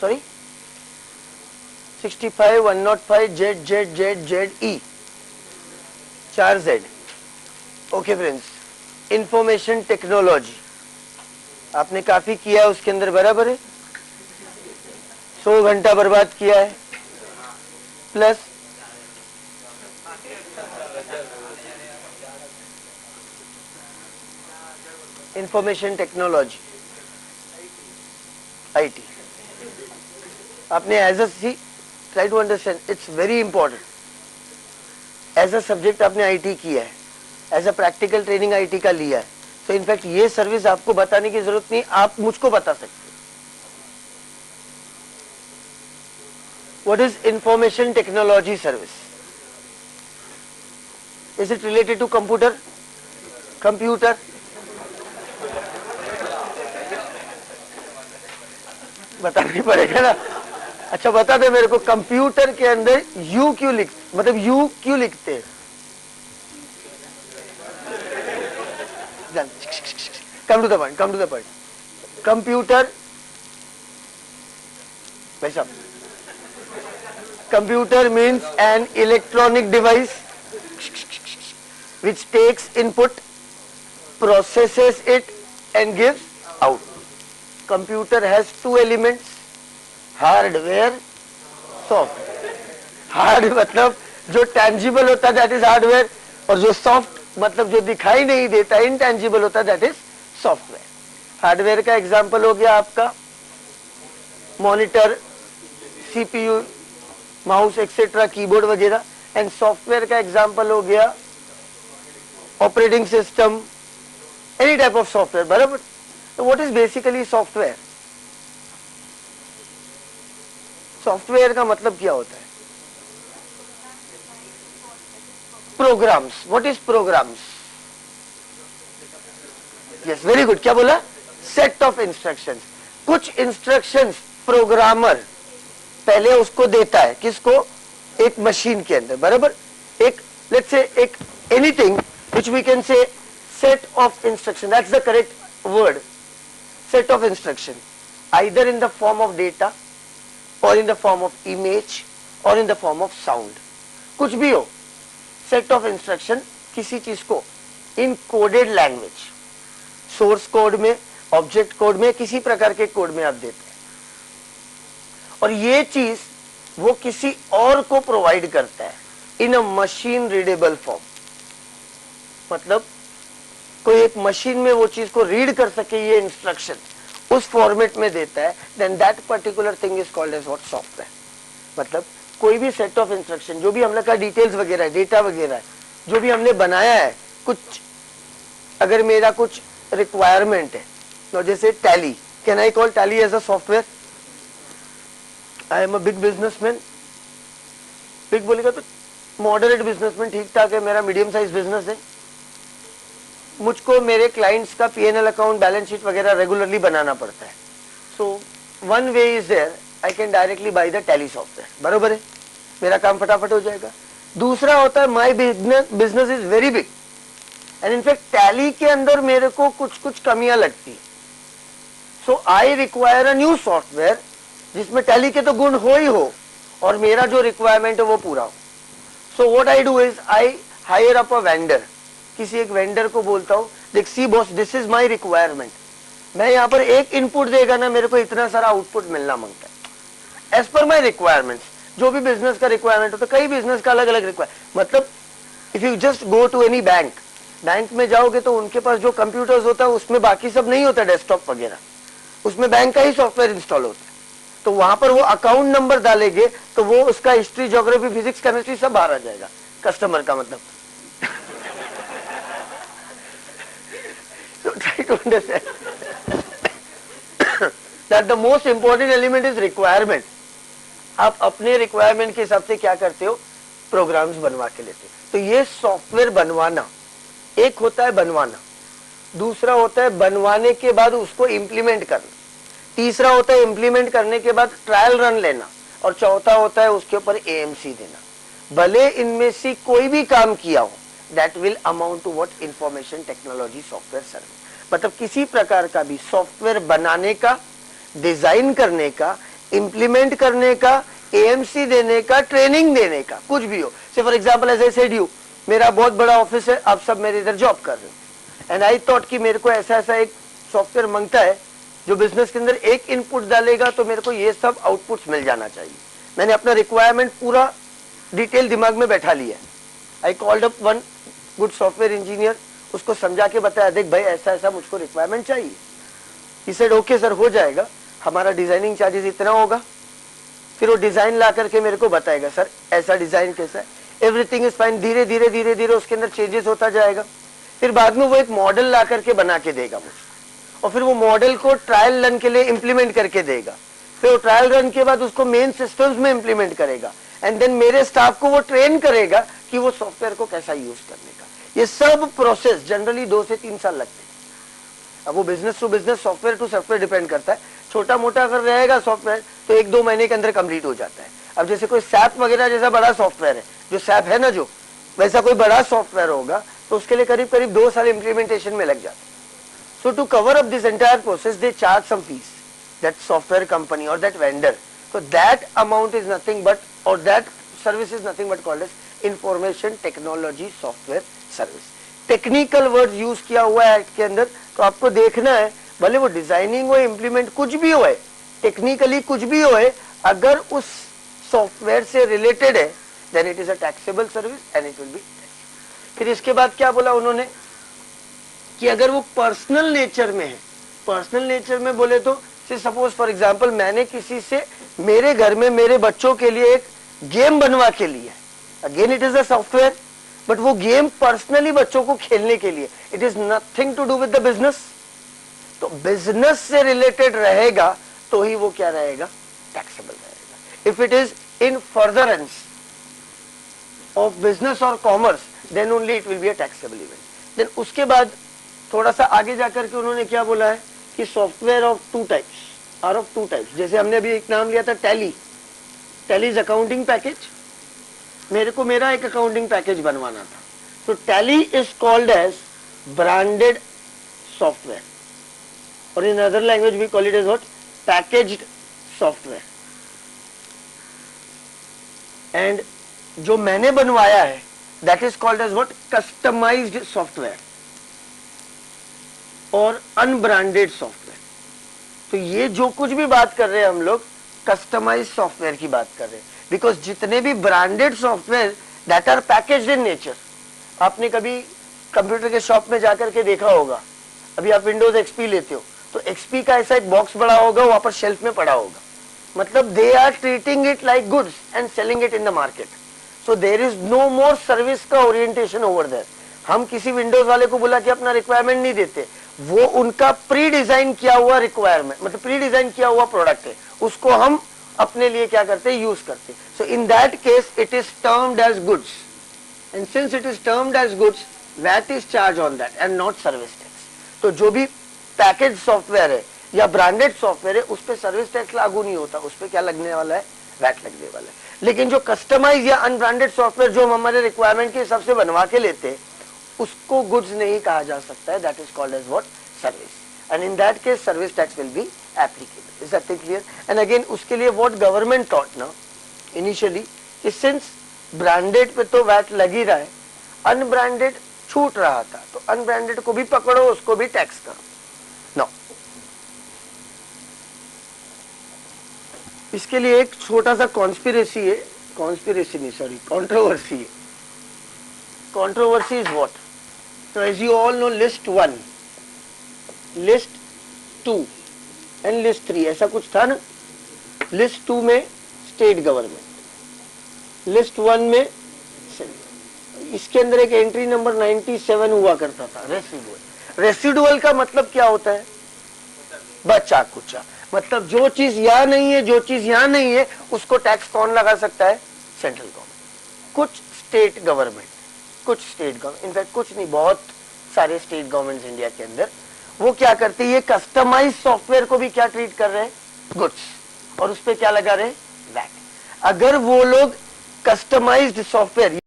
Sorry, 65, 105, Z, Z, Z, Z, E, 4 Z. Okay friends, information technology आपने काफी किया है उसके अंदर, बराबर है, 100 घंटा बर्बाद किया है, प्लस इंफॉर्मेशन टेक्नोलॉजी आईटी आपने as a see try to understand, it's very important. As a subject आपने आईटी किया है, as a practical training IT का लिया है, तो इनफैक्ट ये सर्विस आपको बताने की जरूरत नहीं, आप मुझको बता सकते हो। What is information technology service? Is it related to computer? Computer बताना पड़ेगा ना। अच्छा बता दे मेरे को, कंप्यूटर के अंदर यू क्यों मतलब यू क्यों लिखते हैं? Come to the point, come to the point. Computer भाई साहब, computer means an electronic device which takes input, processes it and gives out. Computer has two elements, hardware, software. Hard मतलब जो tangible होता है that is hardware, और जो soft मतलब जो दिखाई नहीं देता intangible होता है that is software. हार्डवेयर का एग्जांपल हो गया आपका monitor, CPU, mouse etcetera, keyboard वगैरह, एंड सॉफ्टवेयर का एग्जांपल हो गया operating system, any type of software, बराबर। तो what is basically software? Software का मतलब क्या होता है? Programs. What is programs? Yes, very good. क्या बोला? Set of instructions. कुछ इंस्ट्रक्शंस प्रोग्रामर पहले उसको देता है, किसको? एक मशीन के अंदर, बराबर। एक लेट्स से एक anything which we can say set of instruction, that's the correct word, set of instruction, either in the form of data or in the form of image or in the form of sound, कुछ भी हो, set of instruction किसी चीज को in coded language, source code में, object code में, किसी प्रकार के कोड में आप देते हैं, और ये चीज वो किसी और को प्रोवाइड करता है in a machine readable form, मतलब कोई एक मशीन में वो चीज को रीड कर सके, ये इंस्ट्रक्शन उस फॉर्मेट में देता है, then that particular thing is called as what? Software. मतलब कोई भी सेट ऑफ इंस्ट्रक्शन, जो भी हमने कहा डिटेल्स वगैरह है, डेटा वगैरह है, जो भी हमने बनाया है, कुछ अगर मेरा कुछ रिक्वायरमेंट है, तो जैसे Tally, can I call Tally as a software? I am a big businessman, big बोलेगा तो मॉडरेट बिजनेसमैन, ठीक ठाक है, मेरा मीडियम साइज बिजनेस है, मुझको मेरे क्लाइंट्स का पीएनएल अकाउंट, बैलेंस शीट वगैरह रेगुलरली बनाना पड़ता है। So one way is there, I can directly buy the Tally software, बरोबर है, मेरा काम फटाफट हो जाएगा। दूसरा होता है my business is very big and in fact Tally के अंदर मेरे को कुछ कुछ कमियां लगती है, so I require a new software जिसमें टैली के तो गुण हो ही हो और मेरा जो रिक्वायरमेंट है वो पूरा हो। So what I do is I hire up a vendor, किसी एक वेंडर को बोलता हूं, देख see boss this is my requirement, मैं यहाँ पर एक इनपुट देगा ना, मेरे को इतना सारा आउटपुट मिलना मांगता है एज पर माय रिक्वायरमेंट्स। जो भी बिजनेस का रिक्वायरमेंट होता है, कई बिजनेस का अलग अलग रिक्वायरमेंट, मतलब if you just go to any bank, bank में जाओगे तो उनके पास जो कंप्यूटर्स होता है उसमें बाकी सब नहीं होता, डेस्कटॉप वगैरह, उसमें बैंक का ही सॉफ्टवेयर इंस्टॉल होता है, तो वहां पर वो अकाउंट नंबर डालेंगे तो वो उसका हिस्ट्री, ज्योग्राफी, फिजिक्स, केमिस्ट्री सब बाहर आ जाएगा, कस्टमर का मतलब। So try to understand that the most important element is requirement. आप अपने रिक्वायरमेंट के हिसाब से क्या करते हो? प्रोग्राम्स बनवा के लेते हो। तो ये सॉफ्टवेयर बनवाना, एक होता है बनवाना, दूसरा होता है बनवाने के बाद उसको इंप्लीमेंट करना, तीसरा होता है इंप्लीमेंट करने के बाद ट्रायल रन लेना, और चौथा होता है उसके ऊपर एएमसी देना। भले इनमें से कोई भी काम किया हो, that will amount to what? Information technology software service. मतलब किसी प्रकार का भी सॉफ्टवेयर बनाने का, डिजाइन करने का, इम्प्लीमेंट करने का, एएमसी देने का, ट्रेनिंग देने का, कुछ भी हो। Say for example as I said you, मेरा बहुत बड़ा ऑफिस है, आप सब मेरे इधर जॉब कर रहे हो, एंड आई थॉट कि मेरे को ऐसा ऐसा एक सॉफ्टवेयर मांगता है जो बिजनेस के अंदर एक इनपुट डालेगा तो मेरे को ये सब आउटपुट्स मिल जाना चाहिए। मैंने अपना रिक्वायरमेंट पूरा डिटेल दिमाग में बैठा लिया। I called up one good software engineer, उसको समझा के बताया, देख भाई ऐसा ऐसा मुझको रिक्वायरमेंट चाहिए। ही सेड ओके सर, हो जाएगा, हमारा डिजाइनिंग चार्जेस इतना होगा। फिर वो डिजाइन ला करके मेरे को बताएगा, सर ऐसा डिजाइन कैसा है, एवरीथिंग इज फाइन। धीरे धीरे धीरे धीरे उसके अंदर चेंजेस होता जाएगा। फिर बाद में वो एक मॉडल ला करके बना के देगा मुझे, और फिर वो मॉडल को ट्रायल रन के लिए इंप्लीमेंट करके देगा। फिर वो ट्रायल रन के बाद उसको मेन सिस्टम्स में इंप्लीमेंट करेगा, एंड देन मेरे स्टाफ को वो ट्रेन करेगा कि वो सॉफ्टवेयर को कैसा यूज करने का। ये सब प्रोसेस जनरली 2 से 3 साल लगते हैं। अब वो business to business, software to software depend करता है। छोटा मोटा अगर रहेगा सॉफ्टवेयर तो 1-2 महीने के अंदर कंप्लीट हो जाता है। अब जैसे कोई सैप वगैरह जैसा बड़ा सॉफ्टवेयर है, जो सैप है ना, जो वैसा कोई बड़ा सॉफ्टवेयर होगा तो उसके लिए करीब करीब 2 साल इंप्लीमेंटेशन में लग जाता है। So to cover up this entire process, they charge some fees. That software company or that vendor. So that amount is nothing but, or that service is nothing but called as information technology software service. Technical words use किया हुआ है act के अंदर, तो आपको देखना है, भले वो डिजाइनिंग हो, इम्प्लीमेंट कुछ भी हो, टेक्निकली कुछ भी हो, अगर उस सॉफ्टवेयर से रिलेटेड है, then it is a taxable service and it will be taxed. फिर इसके बाद क्या बोला उन्होंने कि अगर वो पर्सनल नेचर में है, पर्सनल नेचर में बोले तो सपोज फॉर एग्जांपल मैंने किसी से मेरे घर में मेरे बच्चों के लिए एक गेम बनवा के लिया, again it is a software, but वो गेम पर्सनली बच्चों को खेलने के लिए, it is nothing to do with the business. तो बिजनेस से रिलेटेड रहेगा तो ही वो क्या रहेगा, टैक्सेबल रहेगा। If it is in furtherance of business और commerce, then only it will be a taxable event. देन उसके बाद थोड़ा सा आगे जाकर के उन्होंने क्या बोला है कि software of 2 types are of 2 types. जैसे हमने अभी एक नाम लिया था Tally, Tally is accounting package. मेरे को मेरा एक अकाउंटिंग पैकेज बनवाना था, तो Tally is called as branded software, और in other language we call it as what, packaged software. And जो मैंने बनवाया है that is called as what, customized software और अनब्रांडेड सॉफ्टवेयर। तो ये जो कुछ भी बात कर रहे हैं हम लोग कस्टमाइज सॉफ्टवेयर की बात कर रहे हैं, बिकॉज जितने भी branded software that are packaged in nature. आपने कभी कंप्यूटर के शॉप में जाकर के देखा होगा, अभी आप विंडोज एक्सपी लेते हो तो एक्सपी का ऐसा एक बॉक्स बड़ा होगा, वहां पर शेल्फ में पड़ा होगा, मतलब they are treating it like goods and selling it in the market. So there is no more service का ओरिएंटेशन ओवर देयर। हम किसी विंडोज वाले को बुला के अपना रिक्वायरमेंट नहीं देते, वो उनका प्री डिजाइन किया हुआ रिक्वायरमेंट, मतलब प्री डिजाइन किया हुआ प्रोडक्ट है, उसको हम अपने लिए क्या करते हैं, यूज करते हैं। So in that case it is termed as goods, and since it is termed as goods, VAT is charge on that and not service tax. तो जो भी पैकेज सॉफ्टवेयर है या ब्रांडेड सॉफ्टवेयर है उस पर सर्विस टैक्स लागू नहीं होता, उस पर क्या लगने वाला है, वैट लगने वाला है। लेकिन जो कस्टमाइज या अनब्रांडेड सॉफ्टवेयर जो हम हमारे रिक्वायरमेंट के हिसाब से बनवा के लेते हैं उसको गुड्स नहीं कहा जा सकता है, that is called as what, service, and in that case service tax will be applicable. Is that clear? And again उसके लिए व्हाट गवर्नमेंट थॉट ना इनिशियली, सिंस ब्रांडेड पे तो वैट लग ही रहा है, अनब्रांडेड छूट रहा था, तो अनब्रांडेड को भी पकड़ो, उसको भी टैक्स करो। नो, इसके लिए एक छोटा सा कॉन्स्पिरेसी है, कॉन्स्पिरेसी नहीं सॉरी कॉन्ट्रोवर्सी है। Controversy is what? So as you all know, list 1, list 2 and list 3 ऐसा कुछ था ना। लिस्ट 2 में स्टेट गवर्नमेंट, लिस्ट 1 में इसके अंदर एक एंट्री नंबर 97 हुआ करता था, रेसिडुअल। रेसिडुअल का मतलब क्या होता है, बचा कुचा, मतलब जो चीज यहाँ नहीं है, जो चीज यहाँ नहीं है उसको टैक्स कौन लगा सकता है, सेंट्रल गवर्नमेंट, कुछ स्टेट गवर्नमेंट, कुछ स्टेट गवर्नमेंट, इनफैक्ट कुछ नहीं, बहुत सारे स्टेट गवर्नमेंट्स इंडिया के अंदर वो क्या करते हैं, ये कस्टमाइज सॉफ्टवेयर को भी क्या ट्रीट कर रहे हैं, गुड्स, और उस पर क्या लगा रहे हैं, वैट। अगर वो लोग कस्टमाइज्ड सॉफ्टवेयर